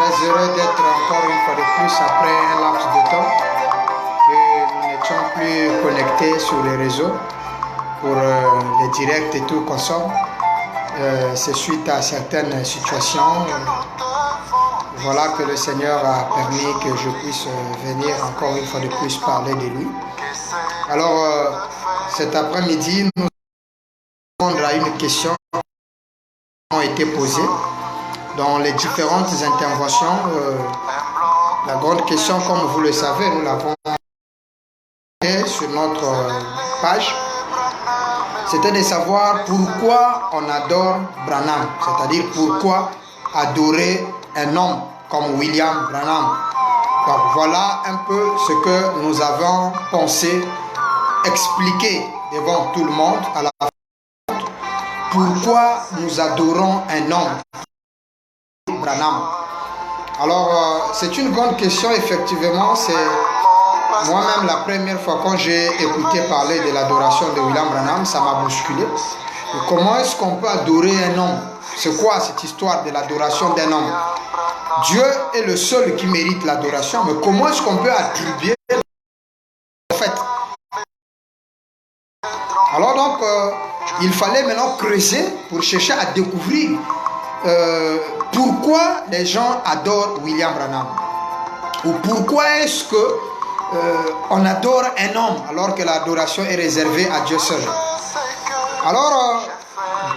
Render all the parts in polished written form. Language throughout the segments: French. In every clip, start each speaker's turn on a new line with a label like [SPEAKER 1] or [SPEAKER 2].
[SPEAKER 1] très heureux d'être encore une fois de plus après un laps de temps que nous n'étions plus connectés sur les réseaux pour les directs et tout consomme. C'est suite à certaines situations. Voilà que le Seigneur a permis que je puisse venir encore une fois de plus parler de lui. Alors, cet après-midi, nous allons répondre à une question qui a été posée dans les différentes interventions. La grande question, comme vous le savez, nous l'avons sur notre page, c'était de savoir pourquoi on adore Branham, c'est-à-dire pourquoi adorer un homme comme William Branham. Donc voilà un peu ce que nous avons pensé expliquer devant tout le monde à la fin. Pourquoi nous adorons un homme Branham. Alors c'est une grande question, effectivement. C'est moi-même la première fois quand j'ai écouté parler de l'adoration de William Branham, ça m'a bousculé. Et comment est-ce qu'on peut adorer un homme? C'est quoi cette histoire de l'adoration d'un homme? Dieu est le seul qui mérite l'adoration, mais comment est-ce qu'on peut attribuer en fait? Alors donc, il fallait maintenant creuser pour chercher à découvrir pourquoi les gens adorent William Branham, ou pourquoi est-ce que on adore un homme alors que l'adoration est réservée à Dieu seul. Alors,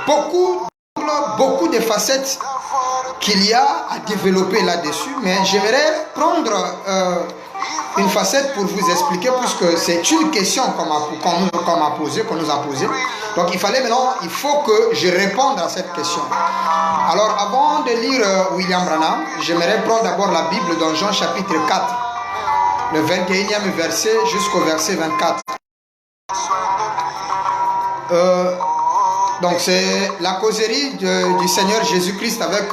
[SPEAKER 1] beaucoup de facettes qu'il y a à développer là-dessus, mais j'aimerais prendre une facette pour vous expliquer, puisque c'est une question qu'on nous a posée. Donc il faut que je réponde à cette question. Alors avant de lire William Branham, j'aimerais prendre d'abord la Bible dans Jean chapitre 4, le 21e verset jusqu'au verset 24. Donc c'est la causerie du Seigneur Jésus-Christ avec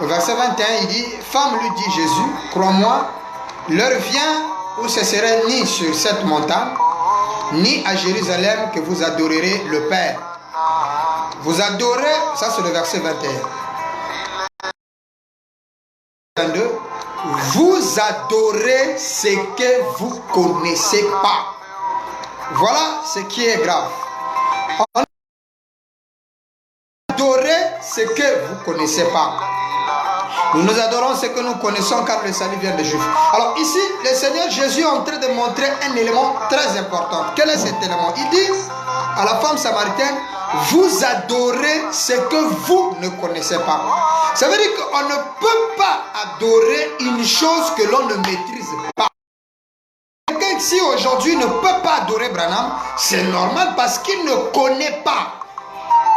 [SPEAKER 1] au verset 21, il dit: Femme, lui dit Jésus, crois-moi, l'heure vient où ce serait ni sur cette montagne, ni à Jérusalem que vous adorerez le Père. Vous adorez, ça c'est le verset 21. 22, vous adorez ce que vous ne connaissez pas. Voilà ce qui est grave. On adore ce que vous ne connaissez pas. Nous adorons ce que nous connaissons, car le salut vient des Juifs. Alors ici, le Seigneur Jésus est en train de montrer un élément très important. Quel est cet élément? Il dit à la femme samaritaine: vous adorez ce que vous ne connaissez pas. Ça veut dire qu'on ne peut pas adorer une chose que l'on ne maîtrise pas. Quelqu'un ici aujourd'hui ne peut pas adorer Branham, c'est normal parce qu'il ne connaît pas.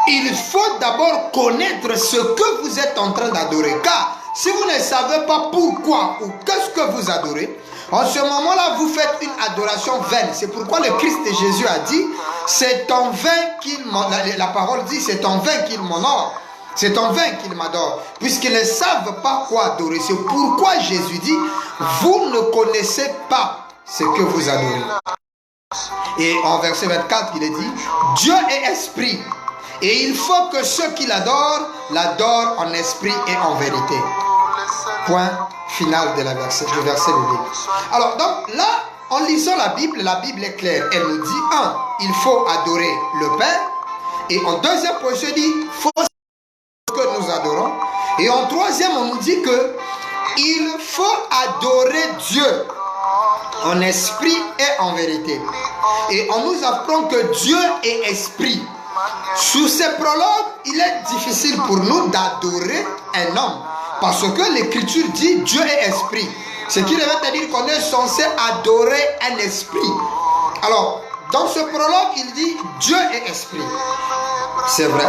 [SPEAKER 1] Il faut d'abord connaître ce que vous êtes en train d'adorer. Car si vous ne savez pas pourquoi ou qu'est-ce que vous adorez, en ce moment-là, vous faites une adoration vaine. C'est pourquoi le Christ de Jésus a dit: c'est en vain qu'il m'honore. La parole dit: c'est en vain qu'il m'honore. C'est en vain qu'ils m'adorent, puisqu'ils ne savent pas quoi adorer. C'est pourquoi Jésus dit: vous ne connaissez pas ce que vous adorez. Et en verset 24, il est dit: Dieu est esprit, et il faut que ceux qui l'adorent en esprit et en vérité. Point final de verset de début. Alors donc là, en lisant la Bible est claire. Elle nous dit: 1. Il faut adorer le Père. Et en deuxième position, il dit: il faut que nous adorons. Et en troisième, on nous dit que il faut adorer Dieu en esprit et en vérité. Et on nous apprend que Dieu est esprit. Sous ces prologues, il est difficile pour nous d'adorer un homme, parce que l'Écriture dit: Dieu est esprit. Ce qui veut dire qu'on est censé adorer un esprit. Alors, dans ce prologue, il dit: Dieu est esprit. C'est vrai.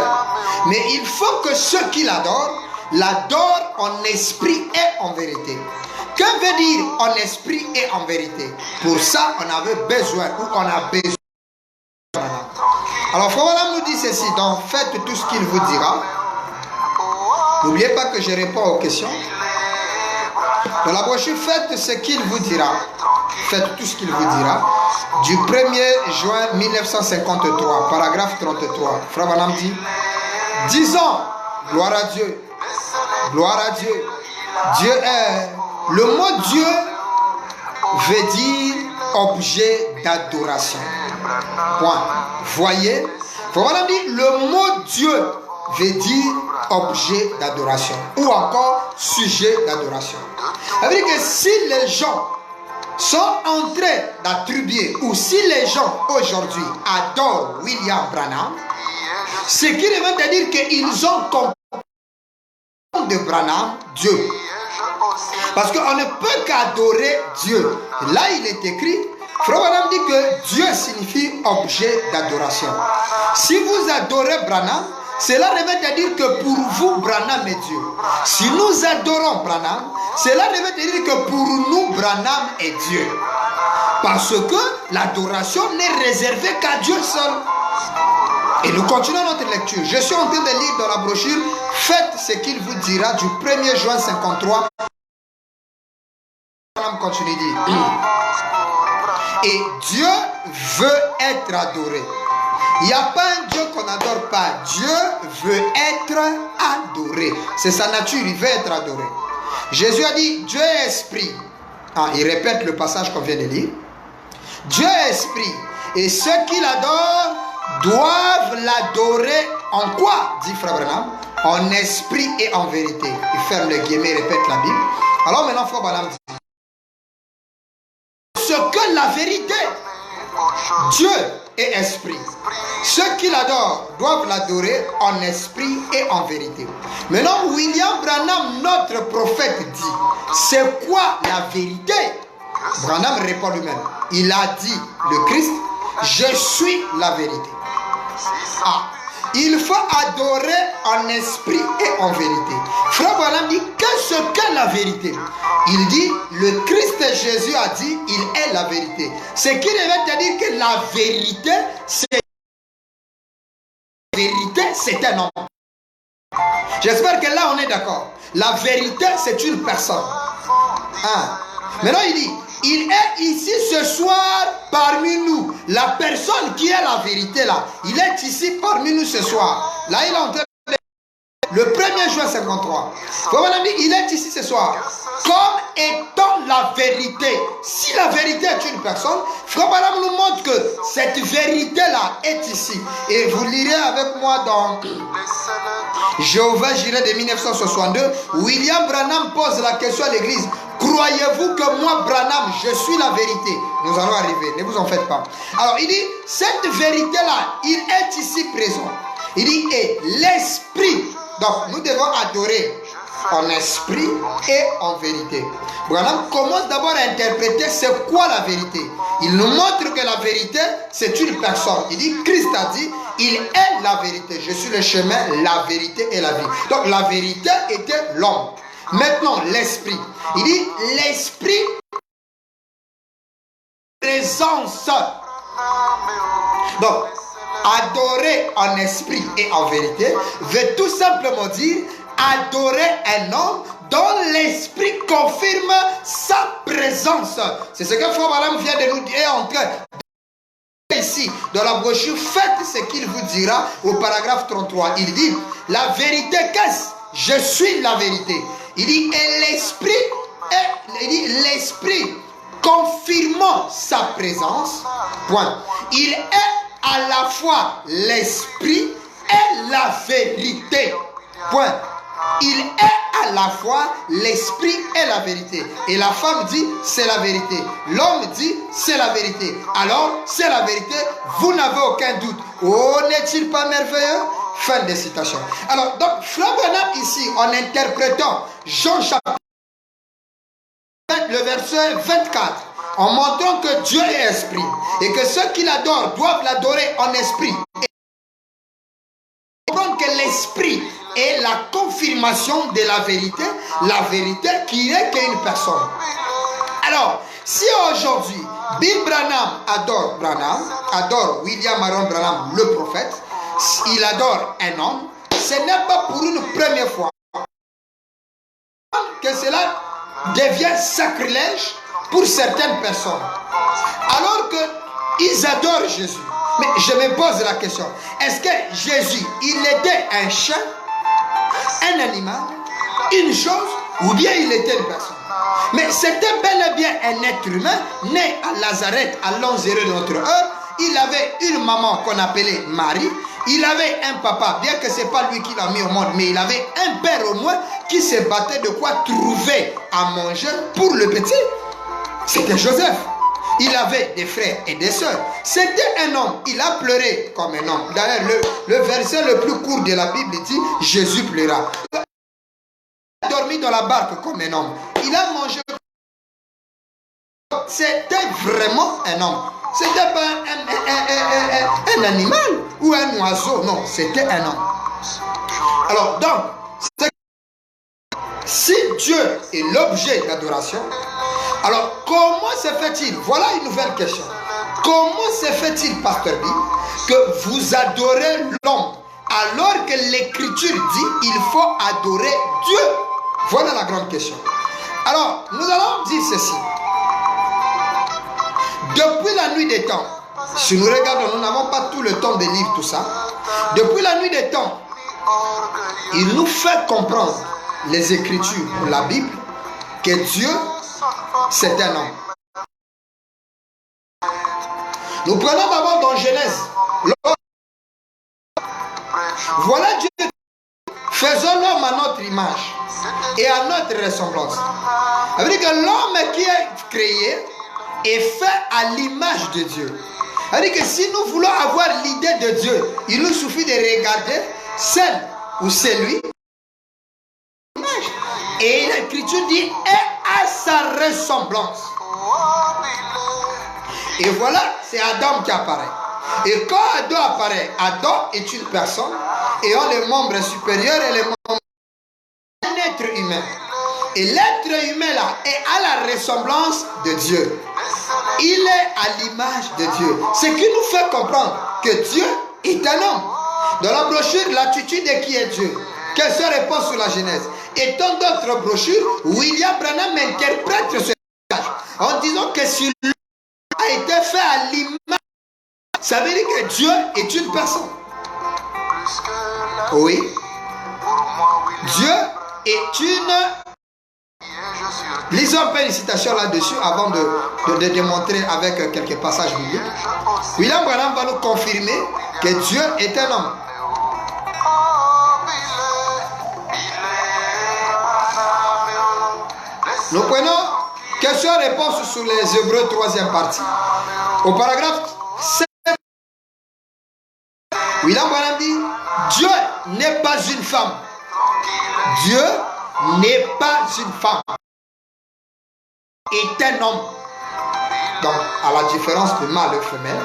[SPEAKER 1] Mais il faut que ceux qui l'adorent en esprit et en vérité. Que veut dire en esprit et en vérité? Pour ça, on avait besoin, ou on a besoin. Alors, Frère nous dit ceci: donc faites tout ce qu'il vous dira. N'oubliez pas que je réponds aux questions. Dans la brochure, faites ce qu'il vous dira. Faites tout ce qu'il vous dira. Du 1er juin 1953, paragraphe 33. Frère Branham dit: Disons, gloire à Dieu. Gloire à Dieu. Dieu est... Le mot Dieu veut dire objet d'adoration. Point. Voyez, voilà dit, le mot Dieu veut dire objet d'adoration ou encore sujet d'adoration. Ça veut dire que si les gens sont en train d'attribuer ou si les gens aujourd'hui adorent William Branham, ce qui veut dire qu'ils ont compris de Branham Dieu. Parce qu'on ne peut qu'adorer Dieu. Là, il est écrit, Frère Branham dit que Dieu signifie objet d'adoration. Si vous adorez Branham, cela veut dire que pour vous, Branham est Dieu. Si nous adorons Branham, cela veut dire que pour nous, Branham est Dieu. Parce que l'adoration n'est réservée qu'à Dieu seul. Et nous continuons notre lecture. Je suis en train de lire dans la brochure « Faites ce qu'il vous dira » du 1er juin 53. Continue de dire. Et Dieu veut être adoré. Il n'y a pas un Dieu qu'on n'adore pas. Dieu veut être adoré. C'est sa nature, il veut être adoré. Jésus a dit, Dieu est esprit. Il répète le passage qu'on vient de lire. Dieu est esprit. Et ceux qui l'adorent doivent l'adorer en quoi, dit Frère Branham? En esprit et en vérité. Il ferme les guillemets, répète la Bible. Alors maintenant, Frère Branham dit, ce que la vérité, Dieu est esprit. Ceux qui l'adorent doivent l'adorer en esprit et en vérité. Maintenant, William Branham, notre prophète, dit, c'est quoi la vérité? Branham répond lui-même. Il a dit, le Christ, je suis la vérité. Il faut adorer en esprit et en vérité. Frère Branham dit, qu'est-ce que la vérité? Il dit, le Christ Jésus a dit, il est la vérité. Ce qui veut dire que la vérité, c'est un homme. J'espère que là, on est d'accord. La vérité, c'est une personne. Maintenant, il dit, il est ici ce soir parmi nous. La personne qui est la vérité là, il est ici parmi nous ce soir. Là, il est en train de... Le 1er juin 53. Il est ici ce soir. Comme étant la vérité. Si la vérité est une personne, Frère Branham nous montre que cette vérité-là est ici. Et vous lirez avec moi dans Jéhovah Jireh de 1962. William Branham pose la question à l'église. Croyez-vous que moi, Branham, je suis la vérité? Nous allons arriver, ne vous en faites pas. Alors, il dit, cette vérité-là, il est ici présent. Il dit, et l'esprit. Donc, nous devons adorer en esprit et en vérité. Branham commence d'abord à interpréter c'est quoi la vérité. Il nous montre que la vérité, c'est une personne. Il dit, Christ a dit, il est la vérité. Je suis le chemin, la vérité et la vie. Donc, la vérité était l'homme. Maintenant, l'esprit. Il dit, l'esprit, présence. Donc, adorer en esprit et en vérité veut tout simplement dire adorer un homme dont l'esprit confirme sa présence. C'est ce que Frère Branham vient de nous dire en train ici dans la brochure. Faites ce qu'il vous dira au paragraphe 33. Il dit, la vérité, qu'est-ce? Je suis la vérité. Il dit, et l'esprit, l'esprit confirmant sa présence, point. Il est à la fois l'esprit et la vérité, point. Il est à la fois l'esprit et la vérité. Et la femme dit, c'est la vérité. L'homme dit, c'est la vérité. Alors, c'est la vérité, vous n'avez aucun doute. Oh, n'est-il pas merveilleux? Fin de citation. Alors, donc, Frère Branham ici, en interprétant Jean chapitre le verset 24, en montrant que Dieu est esprit, et que ceux qui l'adorent doivent l'adorer en esprit. Et comprendre que l'esprit est la confirmation de la vérité qui n'est qu'une personne. Alors, si aujourd'hui, Bill Branham adore William Aaron Branham, le prophète, il adore un homme, ce n'est pas pour une première fois que cela devient sacrilège pour certaines personnes. Alors qu'ils adorent Jésus, Mais je me pose la question, est-ce que Jésus, il était un chien, un animal, une chose, ou bien il était une personne? Mais c'était bel et bien un être humain, né à Nazareth à l'an 0 de notre heure. Il avait une maman qu'on appelait Marie. Il avait un papa, bien que ce n'est pas lui qui l'a mis au monde, mais il avait un père au moins qui se battait de quoi trouver à manger pour le petit. C'était Joseph. Il avait des frères et des sœurs. C'était un homme. Il a pleuré comme un homme. D'ailleurs, le verset le plus court de la Bible dit « Jésus pleura ». Il a dormi dans la barque comme un homme. Il a mangé. C'était vraiment un homme. C'était pas un animal ou un oiseau. Non, c'était un homme. Alors, donc, si Dieu est l'objet d'adoration, alors comment se fait-il? Voilà une nouvelle question. Comment se fait-il, Pasteur B, que vous adorez l'homme alors que l'Écriture dit il faut adorer Dieu? Voilà la grande question. Alors, nous allons dire ceci. Depuis la nuit des temps, si nous regardons, nous n'avons pas tout le temps de lire tout ça. Depuis la nuit des temps, il nous fait comprendre les Écritures, la Bible, que Dieu, c'est un homme. Nous prenons d'abord dans Genèse. Voilà Dieu, faisons l'homme à notre image et à notre ressemblance. Ça veut dire que l'homme qui est créé est fait à l'image de Dieu. Ça veut dire que si nous voulons avoir l'idée de Dieu, il nous suffit de regarder celle ou celui. Et l'Écriture dit est à sa ressemblance. Et voilà, c'est Adam qui apparaît. Et quand Adam apparaît, Adam est une personne ayant les membres supérieurs et les membres d'un être humain. Et l'être humain là est à la ressemblance de Dieu. Il est à l'image de Dieu. Ce qui nous fait comprendre que Dieu est un homme. Dans la brochure, l'attitude de qui est Dieu? Quelle se répond sur la Genèse? Et tant d'autres brochures, William Branham interprète ce message en disant que si l'homme a été fait à l'image, ça veut dire que Dieu est une personne. Oui. Dieu est une... Lisons un peu une citation là-dessus avant de démontrer avec quelques passages bibliques. William Branham va nous confirmer que Dieu est un homme. Nous prenons question-réponse sur les Hébreux 3e partie. Au paragraphe 7, William Branham dit Dieu n'est pas une femme. Dieu n'est pas une femme. Est un homme. Donc, à la différence de mâle et femelle,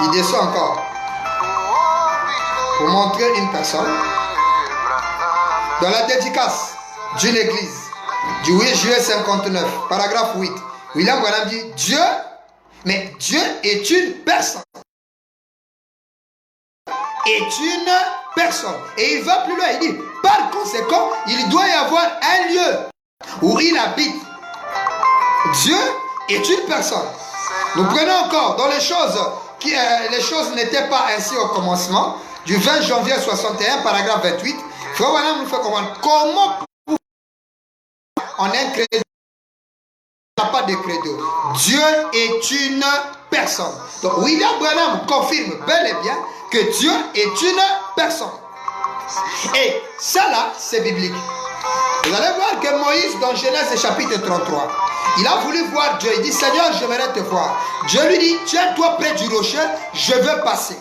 [SPEAKER 1] il descend encore pour montrer une personne. Dans la dédicace d'une église du 8 juillet 59, paragraphe 8, William Branham dit Dieu, mais Dieu est une personne. Est une personne. Et il va plus loin, il dit par conséquent, il doit y avoir un lieu où il habite. Dieu est une personne. Nous prenons encore dans les choses n'étaient pas ainsi au commencement, du 20 janvier 61, paragraphe 28. Frère Branham nous fait comprendre comment en un credo, il n'y a pas de credo. Dieu est une personne. Donc William Branham confirme bel et bien que Dieu est une personne. Et ça là, c'est biblique. Vous allez voir que Moïse dans Genèse chapitre 33, il a voulu voir Dieu. Il dit Seigneur, j'aimerais te voir. Dieu lui dit tiens-toi près du rocher, je veux passer.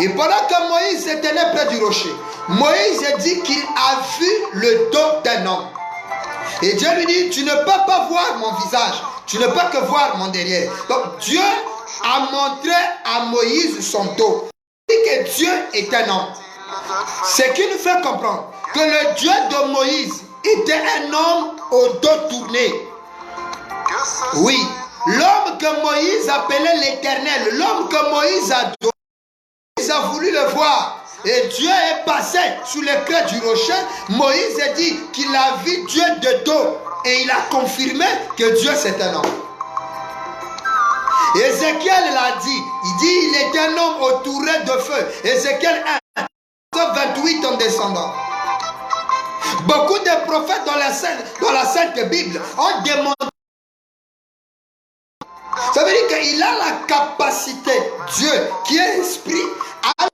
[SPEAKER 1] Et pendant que Moïse se tenait près du rocher, Moïse dit qu'il a vu le dos d'un homme. Et Dieu lui dit tu ne peux pas voir mon visage, tu ne peux que voir mon derrière. Donc Dieu a montré à Moïse son dos. Il dit que Dieu est un homme. Ce qui nous fait comprendre que le Dieu de Moïse était un homme au dos tourné. Oui, l'homme que Moïse appelait l'Éternel, l'homme que Moïse adorait, Moïse a voulu le voir. Et Dieu est passé sous le creux du rocher. Moïse a dit qu'il a vu Dieu de dos. Et il a confirmé que Dieu c'est un homme. Ézéchiel l'a dit. Il dit il est un homme entouré de feu. Ézéchiel 1, 28 en descendant. Beaucoup de prophètes dans la Sainte Bible ont demandé. Ça veut dire qu'il a la capacité, Dieu qui est esprit, à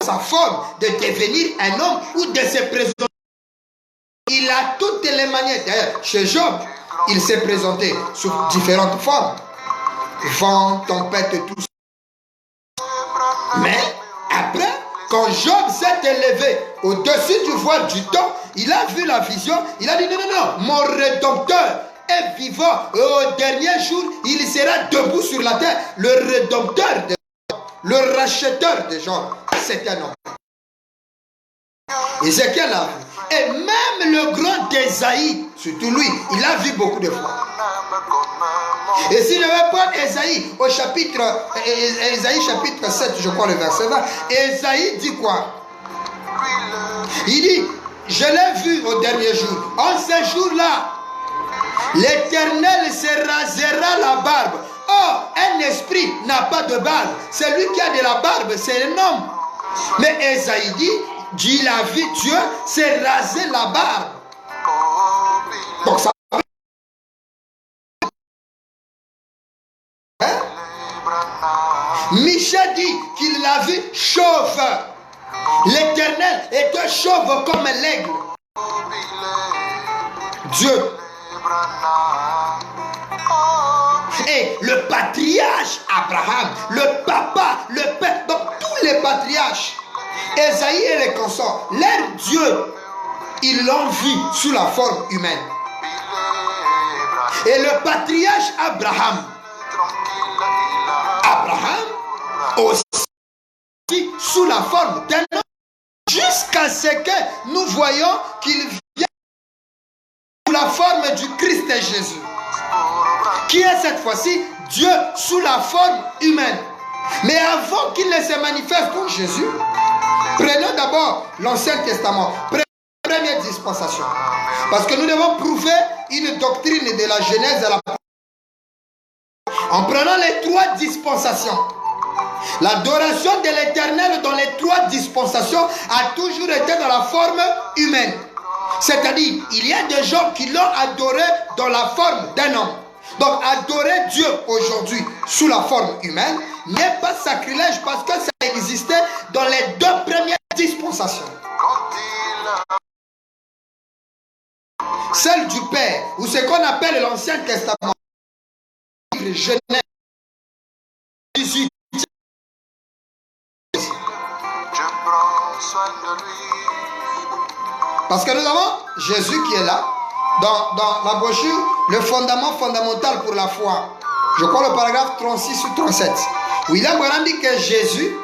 [SPEAKER 1] sa forme de devenir un homme ou de se présenter. Il a toutes les manières. D'ailleurs, chez Job, il s'est présenté sous différentes formes. Vent, tempête, tout ça. Mais après, quand Job s'est élevé au-dessus du voile du temps, il a vu la vision, il a dit non, non, non, mon Rédempteur est vivant et au dernier jour, il sera debout sur la terre. Le Rédempteur, le racheteur de Job, c'est un homme. Ézéchiel a vu. Et même le grand Ésaïe, surtout lui, il a vu beaucoup de fois. Et si je vais prendre Ésaïe au chapitre, Ésaïe chapitre 7, je crois le verset 20, Ésaïe dit quoi? Il dit, je l'ai vu au dernier jour. En ce jour-là, l'Éternel se rasera la barbe. Oh, un esprit n'a pas de barbe. Celui qui a de la barbe, c'est un homme. Mais Ésaïe dit, il a vu Dieu s'est rasé la barbe. Donc ça. Hein? Michel dit qu'il l'a vu chauve. L'Éternel était chauve comme l'aigle. Dieu. Et le patriarche Abraham, le papa, le père, donc tous les patriarches, Ésaïe et les consorts, leur Dieu, ils l'ont vu sous la forme humaine. Et le patriarche Abraham aussi sous la forme d'un homme, jusqu'à ce que nous voyons qu'il vient sous la forme du Christ Jésus, qui est cette fois-ci Dieu sous la forme humaine. Mais avant qu'il ne se manifeste pour Jésus, prenons d'abord l'Ancien Testament, première dispensation. Parce que nous devons prouver une doctrine de la Genèse à la en prenant les trois dispensations. L'adoration de l'Éternel dans les trois dispensations a toujours été dans la forme humaine. C'est-à-dire, il y a des gens qui l'ont adoré dans la forme d'un homme. Donc, adorer Dieu aujourd'hui sous la forme humaine n'est pas sacrilège parce que ça existait dans les deux premières dispensations. Celle du Père, ou ce qu'on appelle l'Ancien Testament, Genèse 18. Parce que nous avons Jésus qui est là, dans la brochure, le fondament fondamental pour la foi. Je crois le paragraphe 36 ou 37. William Branham dit que Jésus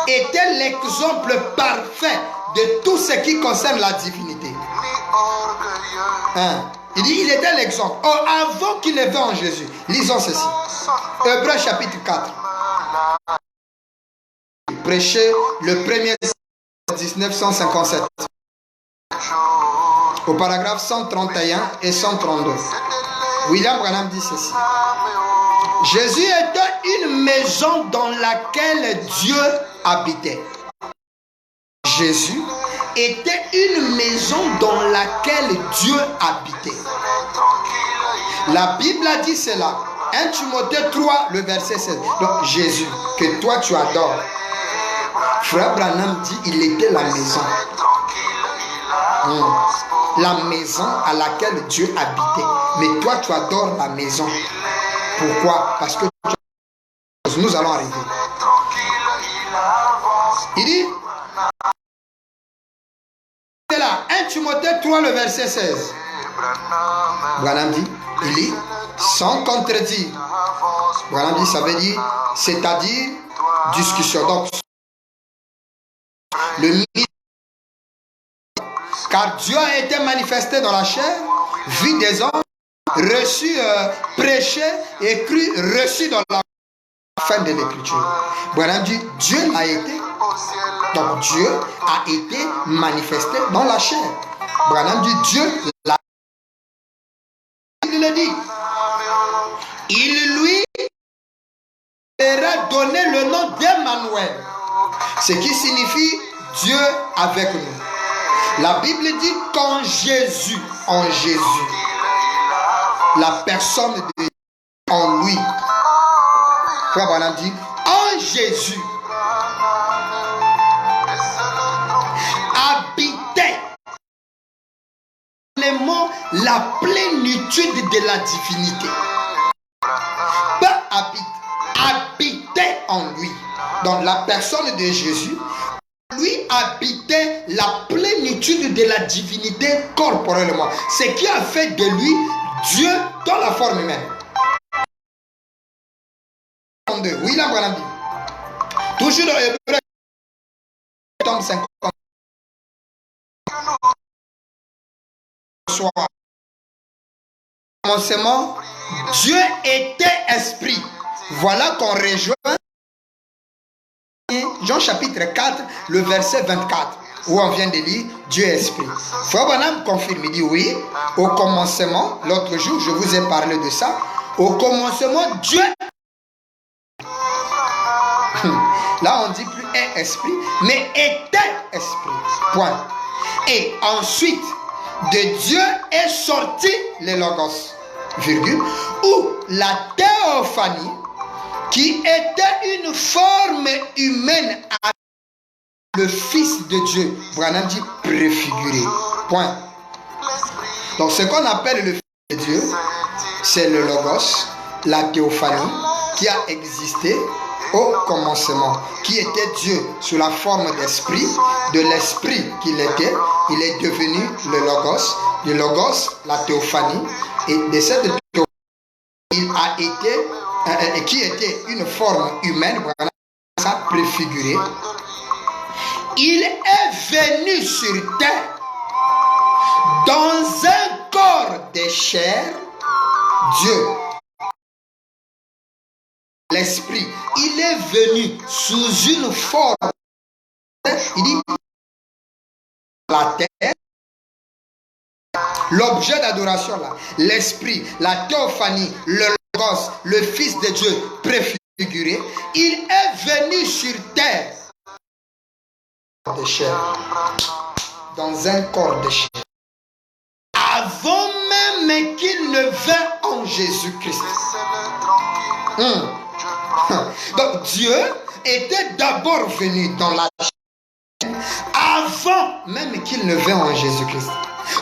[SPEAKER 1] était l'exemple parfait de tout ce qui concerne la divinité. Hein? Il dit il était l'exemple. Or, avant qu'il ne vienne en Jésus, lisons ceci. Hébreux chapitre 4. Prêché le 1er 1957. Au paragraphe 131 et 132. William Branham dit ceci. Jésus était une maison dans laquelle Dieu habitait. Jésus était une maison dans laquelle Dieu habitait. La Bible a dit cela. 1 Timothée 3, le verset 16. Donc Jésus, que toi tu adores. Frère Branham dit il était la maison. La maison à laquelle Dieu habitait. Mais toi tu adores la maison. Pourquoi? Parce que nous allons arriver. Il dit c'est là, 1 Timothée 3, le verset 16. Branham dit, il lit, sans contredire. Branham dit, ça veut dire, c'est-à-dire, discussion. Donc, le car Dieu a été manifesté dans la chair, vu des hommes, reçu, prêché, écrit, reçu dans la fin de l'écriture. Branham dit, Dieu a été, donc Dieu a été manifesté dans la chair. Branham dit, Dieu l'a. Il le dit. Il lui leur a donné le nom d'Emmanuel, ce qui signifie Dieu avec nous. La Bible dit qu'en Jésus, la personne de Dieu en lui. Frère Branham dit en Jésus habitait la plénitude de la divinité. Pas habitait en lui. Donc la personne de Jésus, lui habitait la plénitude de la divinité corporellement. Ce qui a fait de lui Dieu dans la forme humaine. Oui, là, voilà. Toujours dans Hébreu, tome 50. Au commencement, Dieu était esprit. Voilà qu'on rejoint Jean chapitre 4, le verset 24, où on vient de lire Dieu est esprit. Frère Branham confirme, il dit oui, au commencement, l'autre jour, je vous ai parlé de ça. Au commencement, Dieu. Là, on dit plus est esprit, mais était esprit. Point. Et ensuite, de Dieu est sorti le Logos, virgule, ou la théophanie, qui était une forme humaine à le Fils de Dieu. Branham dit préfiguré. Point. Donc, ce qu'on appelle le Fils de Dieu, c'est le Logos, la théophanie, qui a existé au commencement, qui était Dieu sous la forme d'esprit, de l'esprit qu'il était, il est devenu le Logos, la théophanie, et de cette théophanie, il a été, qui était une forme humaine, ça préfiguré, il est venu sur terre dans un corps de chair, Dieu. L'esprit, il est venu sous une forme. Il dit la terre, l'objet d'adoration là, l'esprit, la théophanie, le Logos, le Fils de Dieu préfiguré, il est venu sur terre de chair, dans un corps de chair, avant même qu'il ne vint en Jésus-Christ. Donc Dieu était d'abord venu dans la chair avant même qu'il ne vint en Jésus-Christ.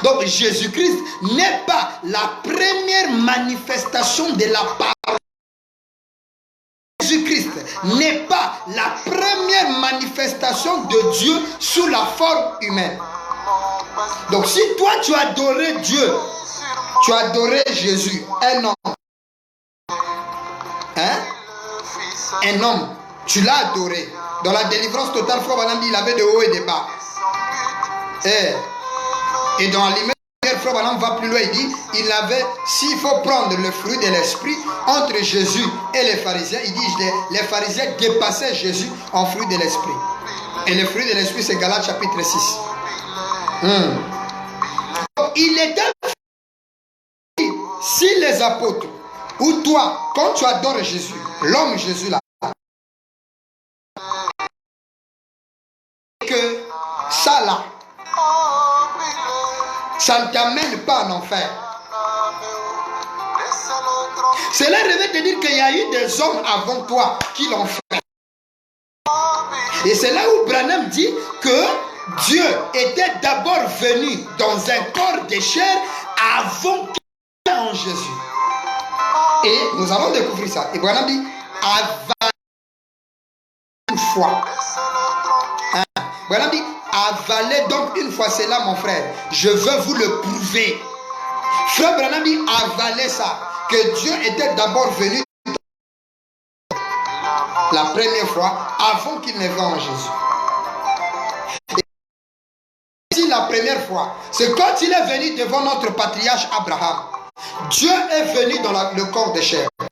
[SPEAKER 1] Donc Jésus-Christ n'est pas la première manifestation de la parole. Jésus-Christ n'est pas la première manifestation de Dieu sous la forme humaine. Donc si toi tu adorais Dieu, tu adorais Jésus, un homme, un homme, tu l'as adoré. Dans la délivrance totale, Frère Branham dit il avait de haut et de bas. Et dans l'image, Frère Branham va plus loin, il dit il avait, s'il faut prendre le fruit de l'esprit entre Jésus et les pharisiens, il dit les pharisiens dépassaient Jésus en fruit de l'esprit. Et le fruit de l'esprit, c'est Galates chapitre 6. Il était si les apôtres ou toi, quand tu adores Jésus, l'homme Jésus là, que ça là, ça ne t'amène pas en enfer. Cela revient te dire qu'il y a eu des hommes avant toi qui l'ont fait. Et c'est là où Branham dit que Dieu était d'abord venu dans un corps de chair avant qu'il vienne en Jésus. Et nous allons découvrir ça. Et Branham dit avaler une fois. Branham dit avaler donc une fois. C'est là mon frère. Je veux vous le prouver. Frère Branham dit avaler ça. Que Dieu était d'abord venu la première fois avant qu'il ne vienne en Jésus. Et la première fois, c'est quand il est venu devant notre patriarche Abraham. Dieu est venu dans le corps de chair. Le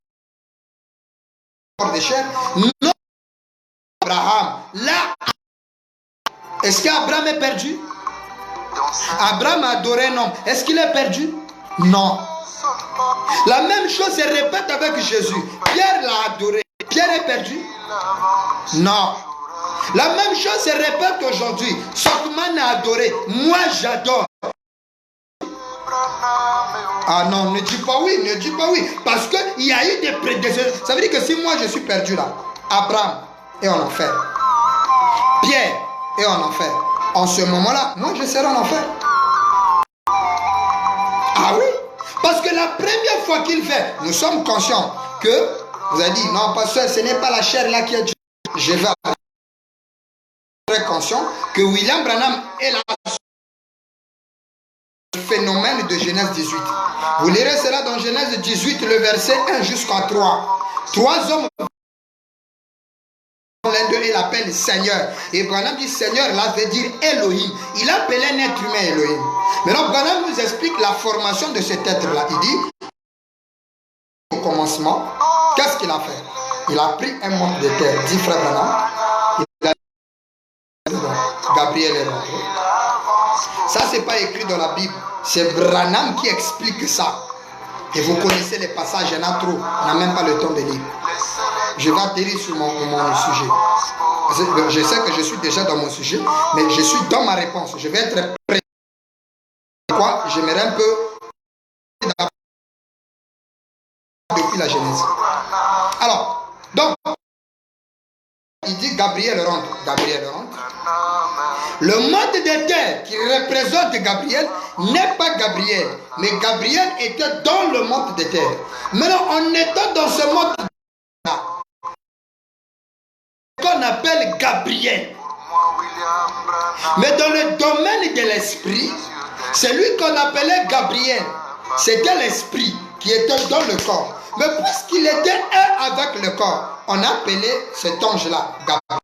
[SPEAKER 1] corps de chair, non Abraham. Là, est-ce qu'Abraham est perdu? Abraham a adoré un homme. Est-ce qu'il est perdu? Non. La même chose se répète avec Jésus. Pierre l'a adoré. Pierre est perdu? Non. La même chose se répète aujourd'hui. Sokman a adoré. Moi, j'adore. Ah non, ne dis pas oui, ne dis pas oui. Parce qu'il y a eu des prédécesseurs. Ça veut dire que si moi je suis perdu là, Abraham est en enfer. Pierre est en enfer. En ce moment-là, moi je serai en enfer. Ah oui? Parce que la première fois qu'il fait, nous sommes conscients que, vous avez dit, non, pasteur, ce n'est pas la chair là qui est Dieu. Je vais être très conscient que William Branham est là. Phénomène de Genèse 18. Vous lirez cela dans Genèse 18, le verset 1 jusqu'à 3. Trois hommes, l'un d'eux, il appelle Seigneur. Et Branham dit Seigneur, là veut dire Elohim. Il appelait un être humain Elohim. Maintenant, Branham nous explique la formation de cet être-là. Il dit, au commencement, qu'est-ce qu'il a fait? Il a pris un monde de terre, dit frère Branham. Gabriel est rentré. Ça, c'est pas écrit dans la Bible. C'est Branham qui explique ça. Et vous connaissez les passages, il y en a trop. On n'a même pas le temps de lire. Je vais atterrir sur mon sujet. Je sais que je suis déjà dans mon sujet, mais je suis dans ma réponse. Je vais être prêt. Pourquoi? J'aimerais un peu depuis la Genèse. Alors, donc, il dit Gabriel rentre. Gabriel rentre. Le monde des terres qui représente Gabriel n'est pas Gabriel, mais Gabriel était dans le monde des terres. Maintenant, en étant dans ce monde-là, qu'on appelle Gabriel. Mais dans le domaine de l'esprit, celui qu'on appelait Gabriel, c'était l'esprit qui était dans le corps. Mais puisqu'il était un avec le corps, on appelait cet ange-là Gabriel.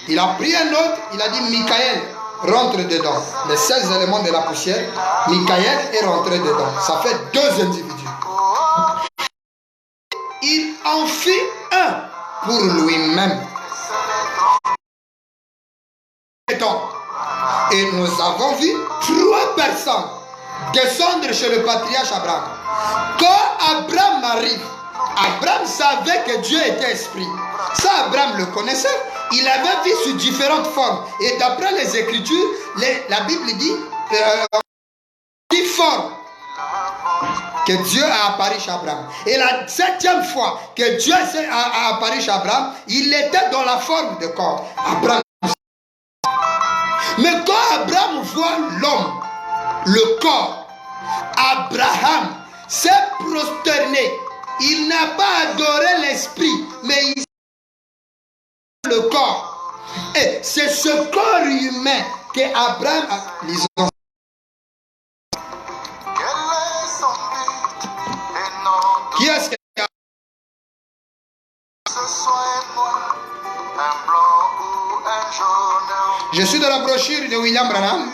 [SPEAKER 1] Il a pris un autre, il a dit Michael, rentre dedans. Les 16 éléments de la poussière, Michael est rentré dedans. Ça fait deux individus. Il en fit un pour lui-même. Et nous avons vu 3 personnes descendre chez le patriarche Abraham. Quand Abraham arrive, Abraham savait que Dieu était esprit. Ça, Abraham le connaissait. Il avait vu sous différentes formes. Et d'après les Écritures, la Bible dit 10 formes que Dieu a apparu chez Abraham. Et la 7e fois que Dieu a apparu chez Abraham, il était dans la forme de corps. Abraham. Mais quand Abraham voit l'homme, le corps, Abraham s'est prosterné. Il n'a pas adoré l'esprit, mais il le corps. Et c'est ce corps humain que Abraham a. Lisons. Qui est-ce que je suis dans la brochure de William Branham.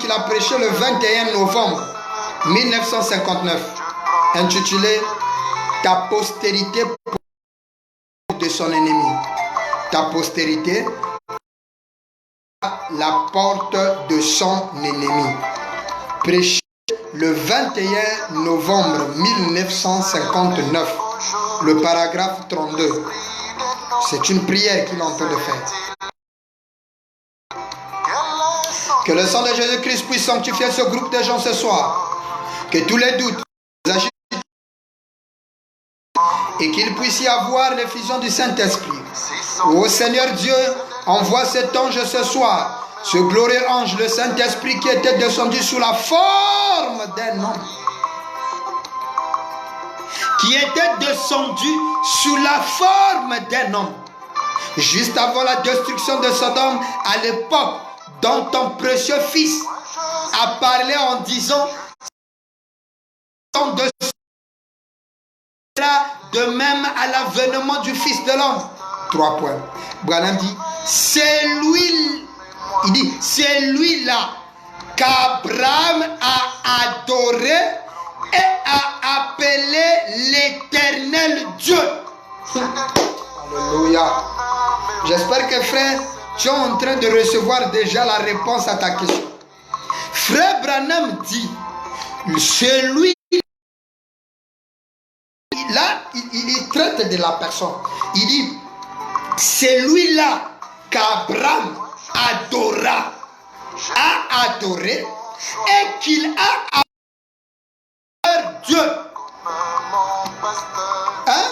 [SPEAKER 1] Qu'il a prêché le 21 novembre 1959, intitulé Ta postérité de son ennemi. Ta postérité, la porte de son ennemi. Prêché le 21 novembre 1959, le paragraphe 32. C'est une prière qu'il est en train de faire. Que le sang de Jésus-Christ puisse sanctifier ce groupe de gens ce soir. Que tous les doutes et qu'il puisse y avoir l'effusion du Saint-Esprit. Ô Seigneur Dieu, envoie cet ange ce soir, ce glorieux ange, le Saint-Esprit qui était descendu sous la forme d'un homme. Qui était descendu sous la forme d'un homme. Juste avant la destruction de Sodome, à l'époque dont ton précieux fils a parlé en disant de même à l'avènement du Fils de l'homme. 3 points. Branham dit, c'est lui, il dit, c'est lui-là qu'Abraham a adoré et a appelé l'Éternel Dieu. Alléluia. J'espère que frère, tu es en train de recevoir déjà la réponse à ta question. Frère Branham dit, c'est lui là, il traite de la personne. Il dit, c'est lui-là qu'Abraham a adoré et qu'il a adoré Dieu. Hein?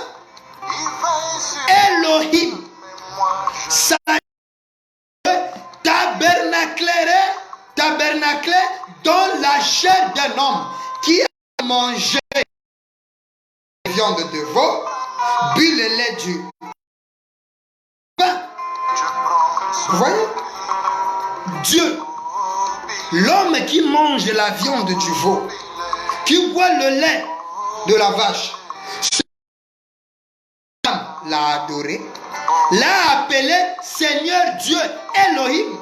[SPEAKER 1] Elohim, ça tabernaclé dans la chair d'un homme qui a mangé la viande de veau, bu le lait du pain. Vous voyez? Dieu, l'homme qui mange la viande du veau, qui boit le lait de la vache, l'a adoré, l'a appelé Seigneur Dieu Elohim.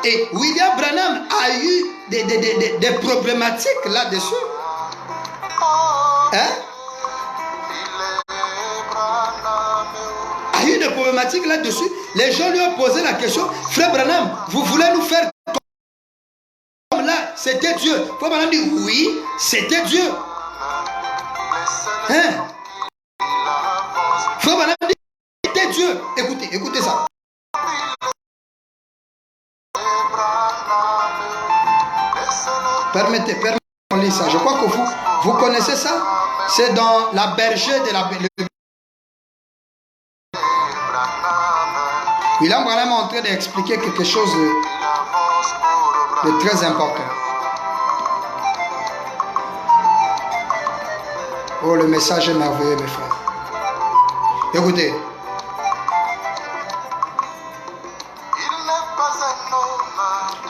[SPEAKER 1] Et William Branham a eu des problématiques là-dessus. Hein? A eu des problématiques là-dessus. Les gens lui ont posé la question, Frère Branham, vous voulez nous faire comme là, c'était Dieu. Frère Branham dit, oui, c'était Dieu. Hein? Frère Branham dit, c'était Dieu. Écoutez ça. Permettez, on lit ça. Je crois que vous connaissez ça. C'est dans la berger de la... William Branham est en train d'expliquer quelque chose de très important. Oh, le message est merveilleux, mes frères. Écoutez.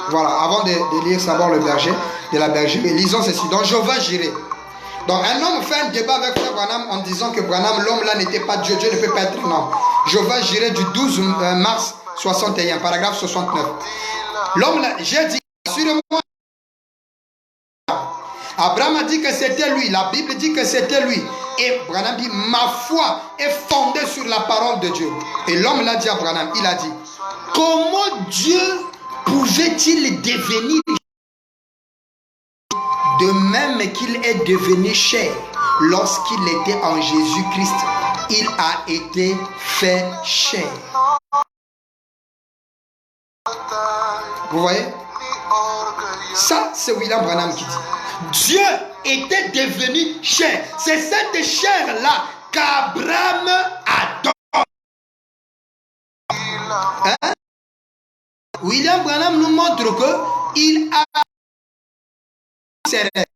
[SPEAKER 1] Voilà, avant de lire savoir le berger, de la bergerie, lisons ceci. Donc, Jéhovah Jireh. Donc, un homme fait un débat avec Frère Branham en disant que Branham, l'homme là, n'était pas Dieu. Dieu ne peut pas être un homme. Jéhovah Jireh du 12 mars 61, paragraphe 69. L'homme là, j'ai dit, assurez-moi. Abraham a dit que c'était lui. La Bible dit que c'était lui. Et Branham dit, ma foi est fondée sur la parole de Dieu. Et l'homme l'a dit à Branham, il a dit, comment Dieu pouvait-il devenir de même qu'il est devenu chair lorsqu'il était en Jésus-Christ? Il a été fait chair. Vous voyez? Ça, c'est William Branham qui dit. Dieu était devenu chair. C'est cette chair-là qu'Abraham adore. Hein? William Branham nous montre que il a ses rêves.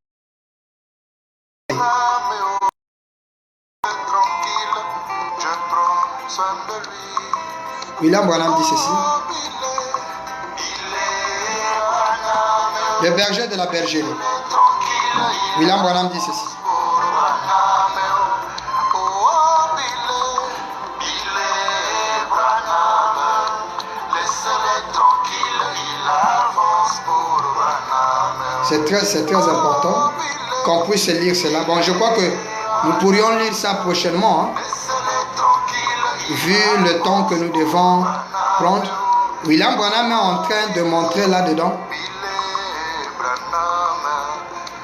[SPEAKER 1] William Branham dit ceci. Le berger de la bergerie. William Branham dit ceci. C'est très important qu'on puisse lire cela. Bon, je crois que nous pourrions lire ça prochainement, hein, vu le temps que nous devons prendre. William Branham est en train de montrer là-dedans.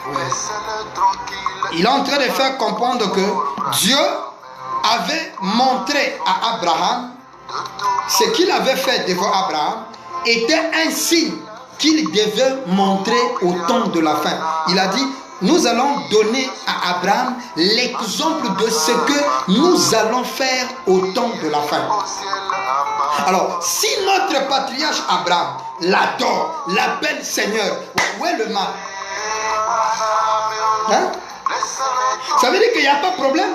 [SPEAKER 1] Ouais. Il est en train de faire comprendre que Dieu avait montré à Abraham ce qu'il avait fait devant Abraham était un signe qu'il devait montrer au temps de la fin. Il a dit, nous allons donner à Abraham l'exemple de ce que nous allons faire au temps de la fin. Alors, si notre patriarche Abraham l'adore, l'appelle Seigneur, où est le mal? Hein? Ça veut dire qu'il n'y a pas de problème,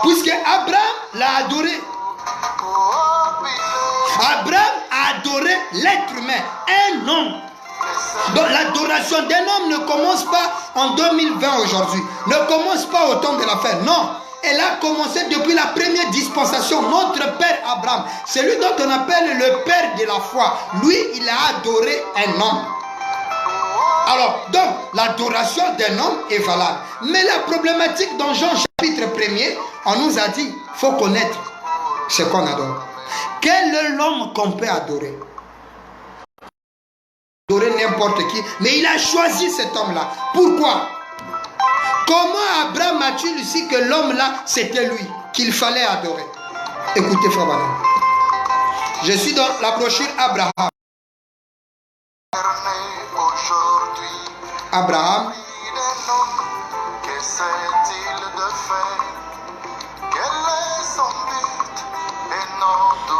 [SPEAKER 1] puisque Abraham l'a adoré. Abraham a adoré l'être humain, un homme. Donc l'adoration d'un homme ne commence pas en 2020 aujourd'hui, ne commence pas au temps de la fin, non. Elle a commencé depuis la première dispensation. Notre père Abraham, celui dont on appelle le père de la foi, lui il a adoré un homme. Alors, donc, l'adoration d'un homme est valable. Mais la problématique dans Jean chapitre 1er, on nous a dit, il faut connaître ce qu'on adore. Quel est l'homme qu'on peut adorer? Adorer n'importe qui, mais il a choisi cet homme-là. Pourquoi? Comment Abraham a-t-il su que l'homme là, c'était lui, qu'il fallait adorer? Écoutez, frère Branham. Je suis dans la brochure Abraham. Abraham.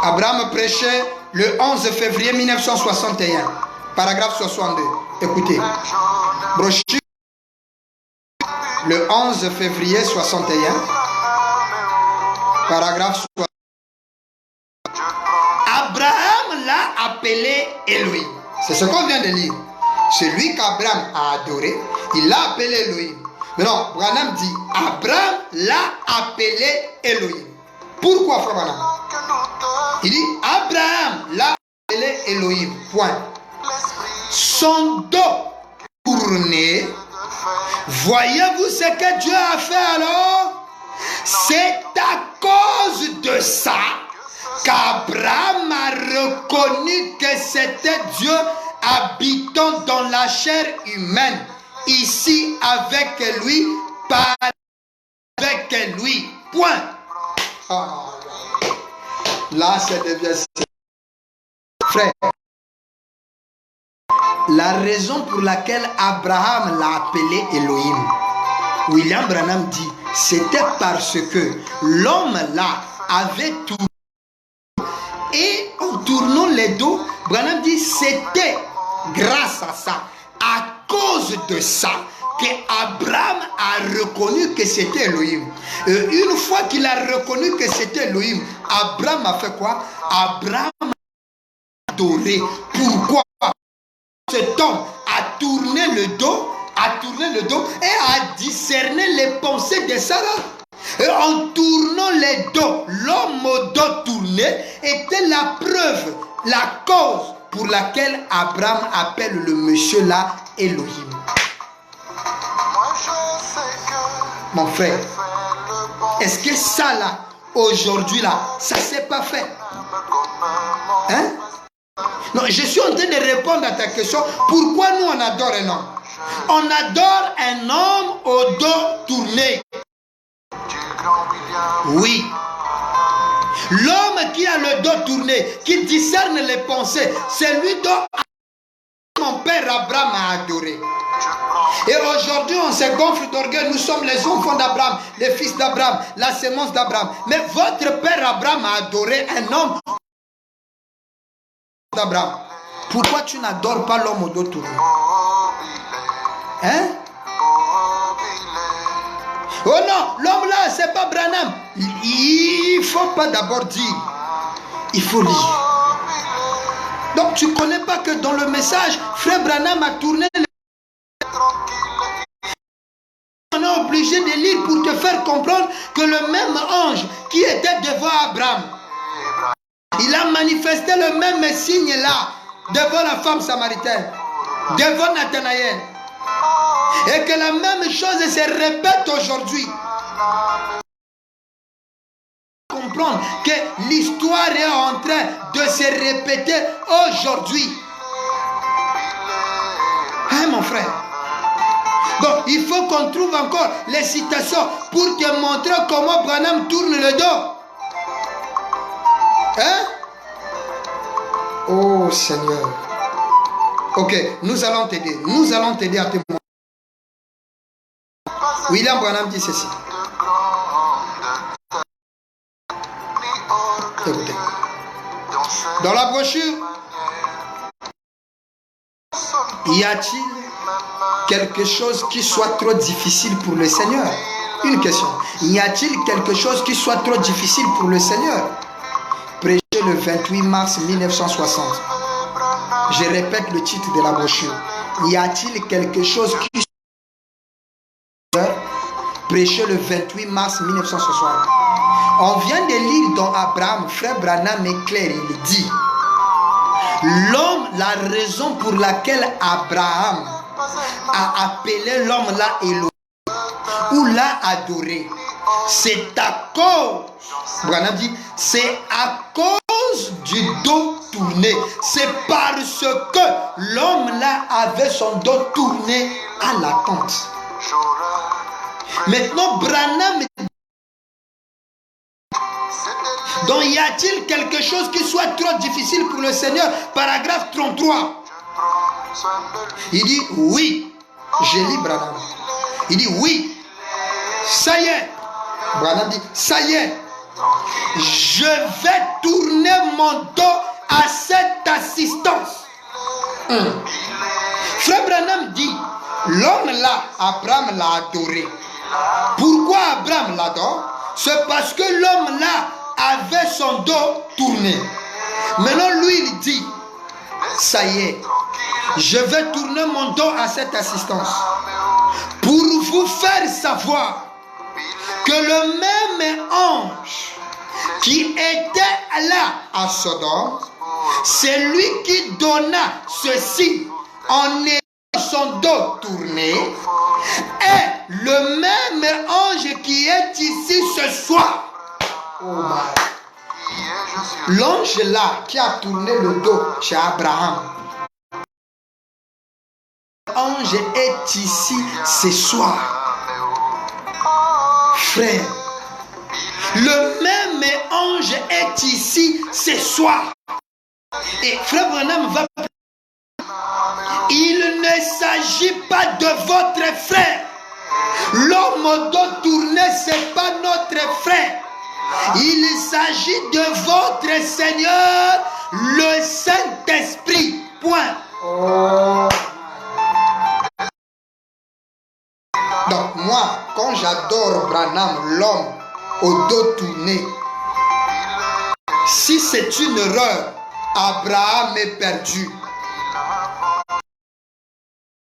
[SPEAKER 1] Abraham prêchait le 11 février 1961, paragraphe 62. Écoutez, brochure le 11 février 61, paragraphe 62. Abraham l'a appelé Elohim. C'est ce qu'on vient de lire. Celui qu'Abraham a adoré, il l'a appelé Elohim. Mais non, Branham dit, Abraham l'a appelé Elohim. Pourquoi, frère Branham? Il dit, Abraham l'a appelé Elohim. Point. Son dos tourné. Voyez-vous ce que Dieu a fait alors? C'est à cause de ça qu'Abraham a reconnu que c'était Dieu habitant dans la chair humaine, ici avec lui, par avec lui. Point. Oh. Là, c'est devient frère. La raison pour laquelle Abraham l'a appelé Elohim, William Branham dit, c'était parce que l'homme là avait tout. Et en tournant les dos, Branham dit, c'était grâce à ça, à cause de ça, que Abraham a reconnu que c'était Elohim. Et une fois qu'il a reconnu que c'était Elohim, Abraham a fait quoi? Abraham a adoré. Pourquoi? Cet homme a tourné le dos, et a discerné les pensées de Sarah. Et en tournant les dos, l'homme au dos tourné était la preuve, la cause pour laquelle Abraham appelle le monsieur là Elohim. Mon frère, est-ce que ça là, aujourd'hui là, ça ne s'est pas fait? Hein? Non, je suis en train de répondre à ta question. Pourquoi nous on adore un homme? On adore un homme au dos tourné. Oui. L'homme qui a le dos tourné, qui discerne les pensées, c'est lui dont mon père Abraham a adoré. Et aujourd'hui, on se gonfle d'orgueil. Nous sommes les enfants d'Abraham, les fils d'Abraham, la sémence d'Abraham. Mais votre père Abraham a adoré un homme d'Abraham. Pourquoi tu n'adores pas l'homme au dos tourné? Hein? Oh non, l'homme là, c'est pas Branham. Il ne faut pas d'abord dire. Il faut lire. Donc tu ne connais pas que dans le message, frère Branham a tourné. On est obligé de lire pour te faire comprendre que le même ange qui était devant Abraham, il a manifesté le même signe là, devant la femme samaritaine, devant Nathanaël. Et que la même chose se répète aujourd'hui. Comprendre que l'histoire est en train de se répéter aujourd'hui. Hein, mon frère? Donc, il faut qu'on trouve encore les citations pour te montrer comment Branham tourne le dos. Hein? Oh Seigneur. Ok, nous allons t'aider. Nous allons t'aider à te montrer. William Branham dit ceci. Écoutez. Dans la brochure, y a-t-il quelque chose qui soit trop difficile pour le Seigneur? Une question. Y a-t-il quelque chose qui soit trop difficile pour le Seigneur? Prêché le 28 mars 1960. Je répète le titre de la brochure. Y a-t-il quelque chose qui soit prêché le 28 mars 1960? On vient de lire dans Abraham, frère Branham est clair, il dit l'homme, la raison pour laquelle Abraham a appelé l'homme là Elohim ou l'a adoré, c'est à cause, Branham dit, c'est à cause du dos tourné. C'est parce que l'homme là avait son dos tourné à l'attente. Maintenant, Branham. Donc, y a-t-il quelque chose qui soit trop difficile pour le Seigneur? Paragraphe 33. Il dit oui. Je lis Branham. Il dit oui. Ça y est. Branham dit ça y est. Je vais tourner mon dos à cette assistance. Frère Branham dit, l'homme là, Abraham l'a adoré. Pourquoi Abraham l'adore? C'est parce que l'homme là avait son dos tourné. Maintenant lui il dit, ça y est, je vais tourner mon dos à cette assistance pour vous faire savoir que le même ange qui était là à Sodome, c'est lui qui donna ceci en ayant son dos tourné, est le même ange qui est ici ce soir. Oh l'ange là qui a tourné le dos chez Abraham, l'ange est ici ce soir. Frère, le même ange est ici ce soir. Et frère Branham va. Il ne s'agit pas de votre frère. L'homme au dos tourné, ce n'est pas notre frère. Il s'agit de votre Seigneur, le Saint-Esprit. Point. Donc moi, quand j'adore Branham, l'homme au dos tourné, si c'est une erreur, Abraham est perdu.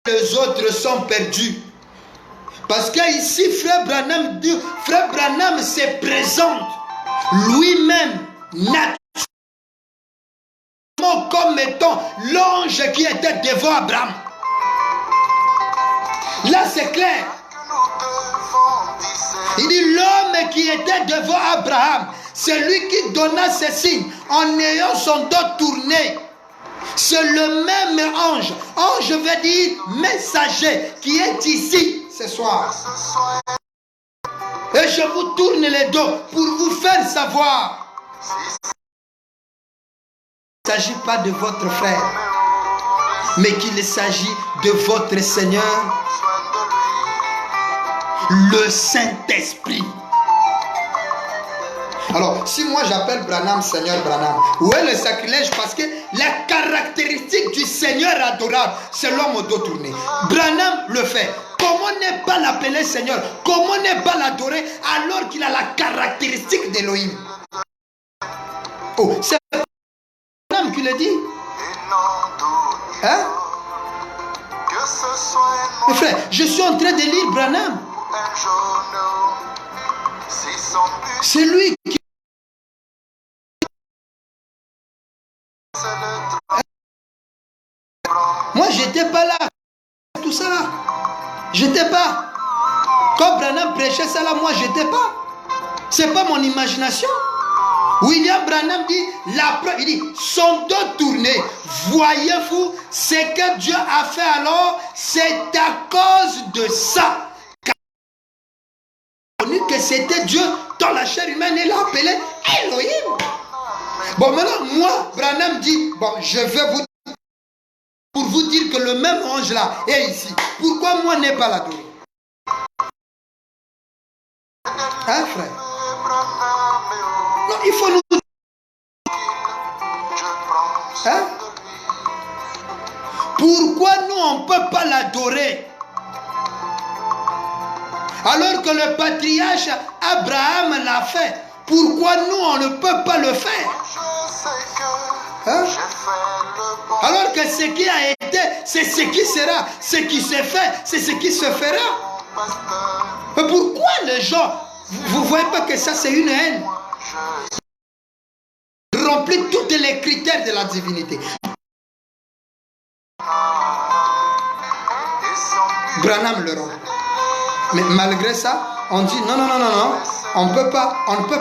[SPEAKER 1] Les autres sont perdus. Parce que ici, frère Branham dit, frère Branham se présente lui-même naturellement comme étant l'ange qui était devant Abraham. Là, c'est clair. Il dit l'homme qui était devant Abraham, c'est lui qui donna ses signes en ayant son dos tourné. C'est le même ange. Ange veut dire messager qui est ici ce soir. Et je vous tourne les dos pour vous faire savoir. Il ne s'agit pas de votre frère, mais qu'il s'agit de votre Seigneur, le Saint-Esprit. Alors, si moi j'appelle Branham Seigneur Branham, où est le sacrilège? Parce que la caractéristique du Seigneur adorable, c'est l'homme au dos tourné. Branham le fait. Comment ne pas l'appeler Seigneur? Comment ne pas l'adorer alors qu'il a la caractéristique d'Élohim? Oh, c'est Branham qui le dit. Hein? Mes frères, je suis en train de lire Branham. C'est lui qui... Moi, j'étais pas là. Tout ça là. J'étais pas. Quand Branham prêchait ça là, moi, j'étais pas. C'est pas mon imagination. William Branham dit, il dit, son dos tourné. Voyez-vous ce que Dieu a fait alors? C'est à cause de ça que c'était Dieu dans la chair humaine et l'a appelé Elohim. Bon, maintenant, moi, Branham dit, bon, je vais vous pour vous dire que le même ange là est ici. Pourquoi moi n'ai pas l'adorer? Hein, frère? Non, il faut nous... Hein? Pourquoi nous, on ne peut pas l'adorer? Alors que le patriarche Abraham l'a fait. Pourquoi nous, on ne peut pas le faire? Hein? Alors que ce qui a été, c'est ce qui sera. Ce qui s'est fait, c'est ce qui se fera. Mais pourquoi les gens, vous ne voyez pas que ça c'est une haine? Remplit tous les critères de la divinité. Branham le rend. Mais malgré ça, on dit non, on ne peut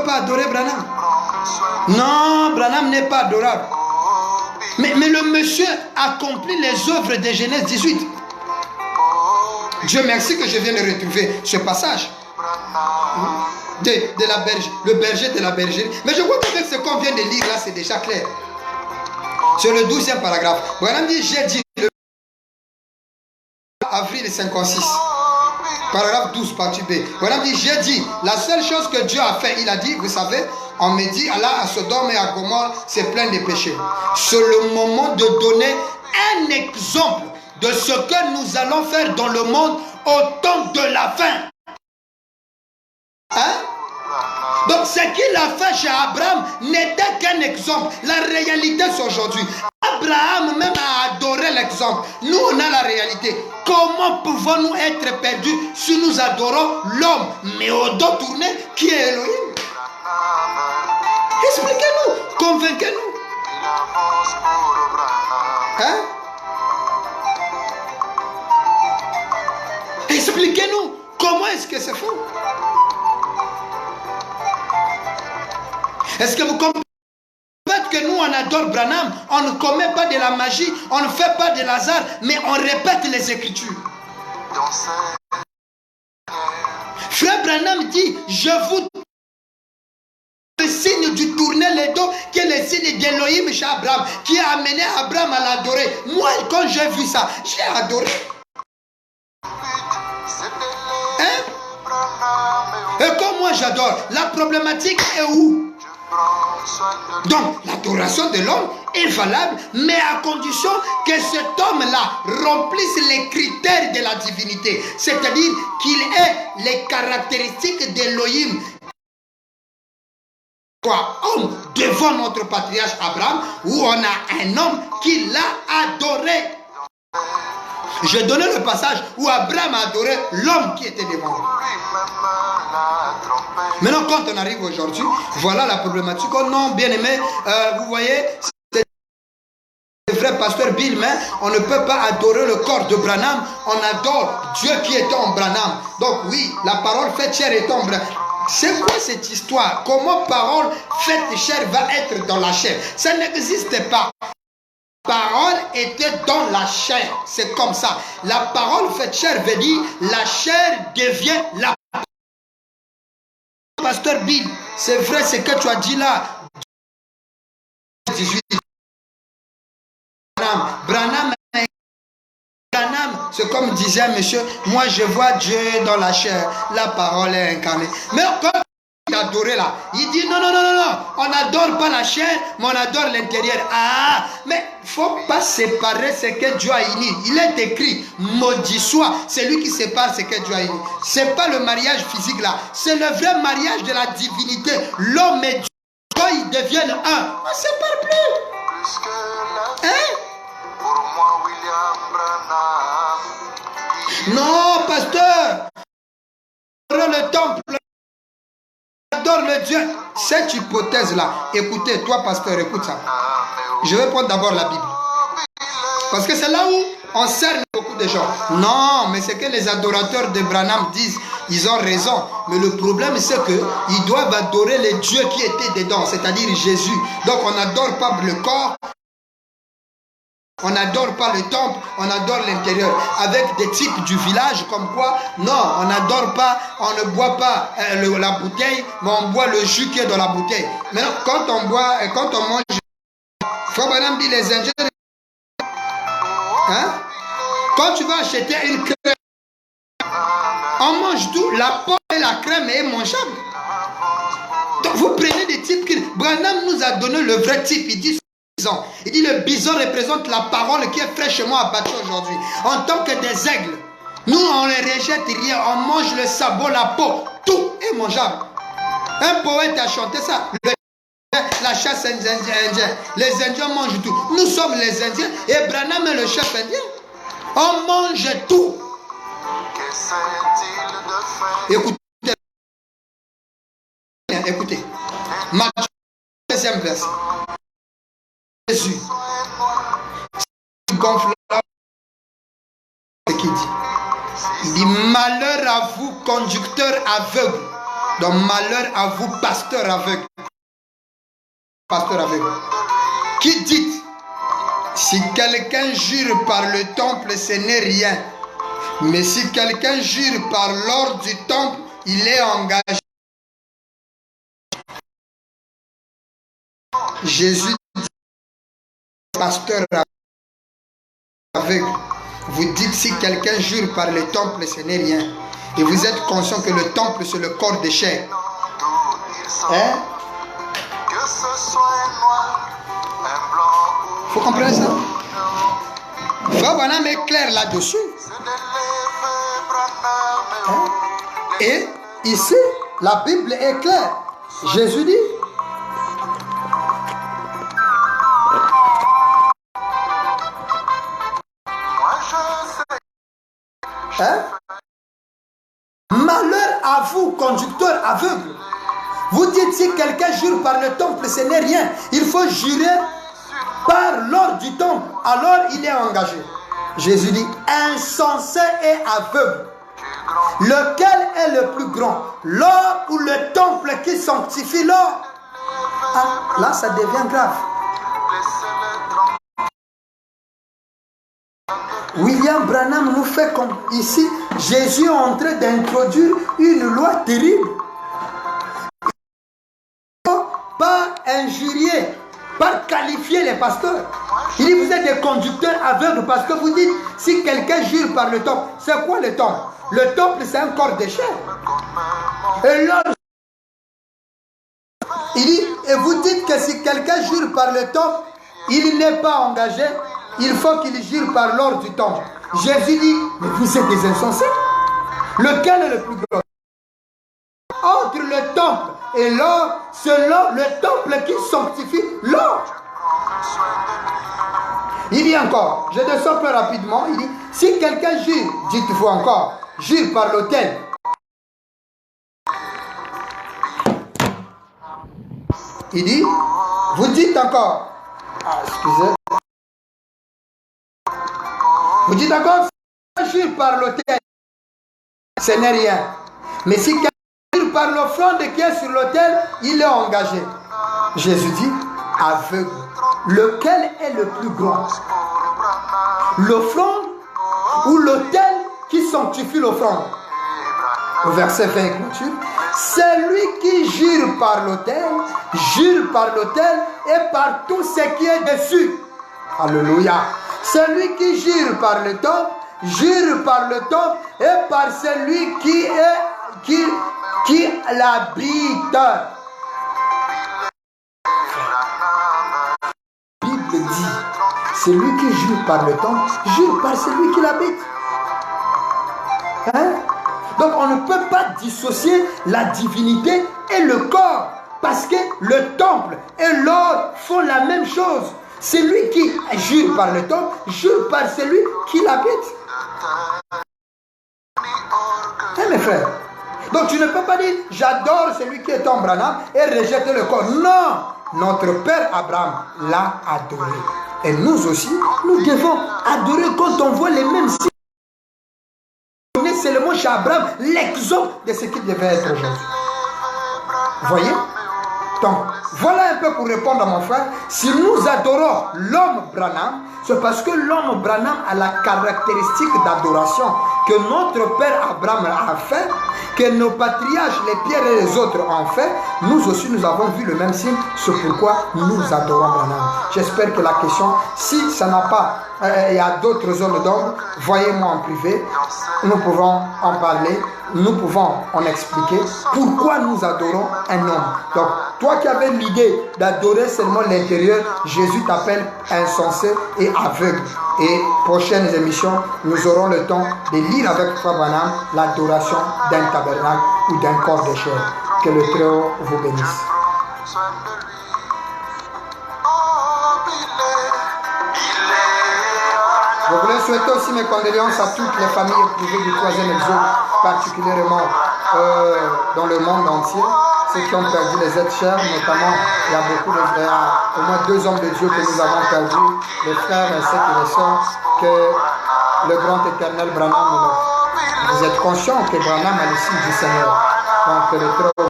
[SPEAKER 1] pas adorer Branham. Non, Branham n'est pas adorable. Mais le monsieur accomplit les œuvres de Genèse 18. Dieu merci que je viens de retrouver ce passage. De la berge, le berger de la bergerie. Mais je crois qu'avec ce qu'on vient de lire là, c'est déjà clair. Sur le 12e paragraphe. Branham dit, j'ai dit le avril 56. Paragraphe 12, partie B. Branham dit, j'ai dit, la seule chose que Dieu a fait, il a dit, vous savez, on me dit, Allah à Sodome et à Gomorrhe, c'est plein de péchés. C'est le moment de donner un exemple de ce que nous allons faire dans le monde au temps de la fin. Hein? Donc ce qu'il a fait chez Abraham n'était qu'un exemple. La réalité c'est aujourd'hui. Abraham même a adoré l'exemple. Nous on a la réalité. Comment pouvons-nous être perdus si nous adorons l'homme, mais au dos tourné qui est Elohim? Expliquez-nous, convainquez-nous. Hein? Expliquez-nous comment est-ce que c'est faux? Est-ce que vous comprenez que nous on adore Branham, on ne commet pas de la magie, on ne fait pas de hasard, mais on répète les Écritures. Frère Branham dit, je vous le signe du tourner les dos, qui est le signe d'Elohim chez Abraham, qui a amené Abraham à l'adorer. Moi, quand j'ai vu ça, j'ai adoré. Hein? Et comme moi j'adore, la problématique est où? Donc, l'adoration de l'homme est valable, mais à condition que cet homme-là remplisse les critères de la divinité. C'est-à-dire qu'il ait les caractéristiques d'Elohim. Homme devant notre patriarche Abraham, où on a un homme qui l'a adoré. J'ai donné le passage où Abraham a adoré l'homme qui était devant lui. Maintenant, quand on arrive aujourd'hui, voilà la problématique. Oh non, bien aimé, vous voyez, c'est le vrai pasteur Bill, mais on ne peut pas adorer le corps de Branham. On adore Dieu qui est en Branham. Donc oui, la parole faite chair est en Branham. C'est quoi cette histoire? Comment parole faite chair va être dans la chair? Ça n'existe pas. La parole était dans la chair. C'est comme ça. La parole faite chair veut dire la chair devient la parole. Pasteur Bill, c'est vrai ce que tu as dit là. 18. Branham, c'est comme disait monsieur, moi je vois Dieu dans la chair, la parole est incarnée. Mais quand il adorait là, il dit non, non, non, non, non, on n'adore pas la chair, mais on adore l'intérieur. Ah, mais il ne faut pas séparer ce que Dieu a uni. Il est écrit, maudit soit, c'est lui qui sépare ce que Dieu a uni. Ce n'est pas le mariage physique là, c'est le vrai mariage de la divinité. L'homme et Dieu, quand ils deviennent un, on ne sépare plus. Hein? Non, pasteur, le temple, adore le Dieu. Cette hypothèse-là, écoutez, toi, pasteur, écoute ça. Je vais prendre d'abord la Bible. Parce que c'est là où on cerne beaucoup de gens. Non, mais c'est que les adorateurs de Branham disent, ils ont raison. Mais le problème, c'est qu'ils doivent adorer les dieux qui étaient dedans, c'est-à-dire Jésus. Donc, on n'adore pas le corps. On n'adore pas le temple, on adore l'intérieur. Avec des types du village comme quoi, non, on n'adore pas, on ne boit pas la bouteille, mais on boit le jus qui est dans la bouteille. Maintenant, quand on boit, quand on mange, Frère Branham dit les Indiens, hein? Quand tu vas acheter une crème, on mange tout, la pomme et la crème est mangeable. Donc vous prenez des types qui... Branham nous a donné le vrai type, il dit... Il dit le bison représente la parole qui est fraîchement abattue aujourd'hui. En tant que des aigles, nous on ne rejette rien, on mange le sabot, la peau, tout est mangeable. Un poète a chanté ça. La chasse indienne. Les Indiens mangent tout. Nous sommes les Indiens et Branham est le chef indien. On mange tout. Écoutez. Écoutez. Matthieu, deuxième verset. Jésus gonfle ce qu'il dit. Il dit malheur à vous conducteurs aveugles. Donc malheur à vous pasteurs aveugles. Pasteur aveugle. Qui dit si quelqu'un jure par le temple, ce n'est rien. Mais si quelqu'un jure par l'ordre du temple, il est engagé. Jésus dit, pasteur aveugle, vous dites si quelqu'un jure par le temple, ce n'est rien. Et vous êtes conscient que le temple, c'est le corps de chair. Hein? Vous comprenez ça? Frère est clair là-dessus. Hein? Et ici, la Bible est claire. Jésus dit, hein? Malheur à vous, conducteur aveugle. Vous dites si quelqu'un jure par le temple, ce n'est rien. Il faut jurer par l'ordre du temple. Alors il est engagé. Jésus dit, insensé et aveugle. Lequel est le plus grand? L'or ou le temple qui sanctifie l'or? Ah, là, ça devient grave. William Branham nous fait comme ici, Jésus est en train d'introduire une loi terrible. Pas injurier, pas qualifier les pasteurs. Il dit, vous êtes des conducteurs aveugles parce que vous dites, si quelqu'un jure par le temple, c'est quoi le temple? Le temple, c'est un corps de chair. Et là, il dit, et vous dites que si quelqu'un jure par le temple, il n'est pas engagé, il faut qu'il jure par l'ordre du temple. Jésus dit, mais vous êtes des insensés. Lequel est le plus grand? Entre le temple et l'or, c'est le temple qui sanctifie l'or. Il dit encore, je descends plus rapidement, il dit, si quelqu'un jure, dites-vous encore, jure par l'autel. Il dit, vous dites encore, excusez, vous dites encore, si quelqu'un jure par l'autel, ce n'est rien. Mais si quelqu'un jure par l'offrande qui est sur l'autel, il est engagé. Jésus dit, aveugle. Lequel est le plus grand? L'offrande ou l'autel qui sanctifie l'offrande? Au verset 20, celui qui jure par l'autel et par tout ce qui est dessus. Alléluia. Celui qui jure par le temple, jure par le temple et par celui qui l'habite. La Bible dit, celui qui jure par le temple, jure par celui qui l'habite. Hein? Donc on ne peut pas dissocier la divinité et le corps, parce que le temple et l'or font la même chose. Celui qui jure par le temple, jure par celui qui l'habite. Hein, mes frères? Donc tu ne peux pas dire, j'adore celui qui est en Branham et rejeter le corps. Non! Notre père Abraham l'a adoré. Et nous aussi, nous devons adorer quand on voit les mêmes signes. C'est le mot chez Abraham, l'exemple de ce qu'il devait être aujourd'hui. Vous voyez? Donc, voilà un peu pour répondre à mon frère. Si nous adorons l'homme Branham, c'est parce que l'homme Branham a la caractéristique d'adoration que notre père Abraham a fait, que nos patriarches, les pierres et les autres ont fait. Nous aussi, nous avons vu le même signe. C'est pourquoi nous adorons Branham. J'espère que la question, si ça n'a pas, il y a d'autres zones d'ombre, voyez-moi en privé. Nous pouvons en parler. Nous pouvons en expliquer pourquoi nous adorons un homme. Donc, toi qui avais l'idée d'adorer seulement l'intérieur, Jésus t'appelle insensé et aveugle. Et prochaines émissions, nous aurons le temps de lire avec Frère Branham l'adoration d'un tabernacle ou d'un corps de chair. Que le Très-Haut vous bénisse. Je voulais souhaiter aussi mes condoléances à toutes les familles éprouvées du troisième exode, particulièrement dans le monde entier. Ceux qui ont perdu les êtres chers, notamment, il y a beaucoup de frères, au moins 2 hommes de Dieu que nous avons perdus, les frères ainsi que les sœurs, que le grand éternel Branham, vous êtes conscients que Branham a le signe du Seigneur. Donc, le Très-Haut,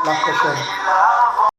[SPEAKER 1] la prochaine.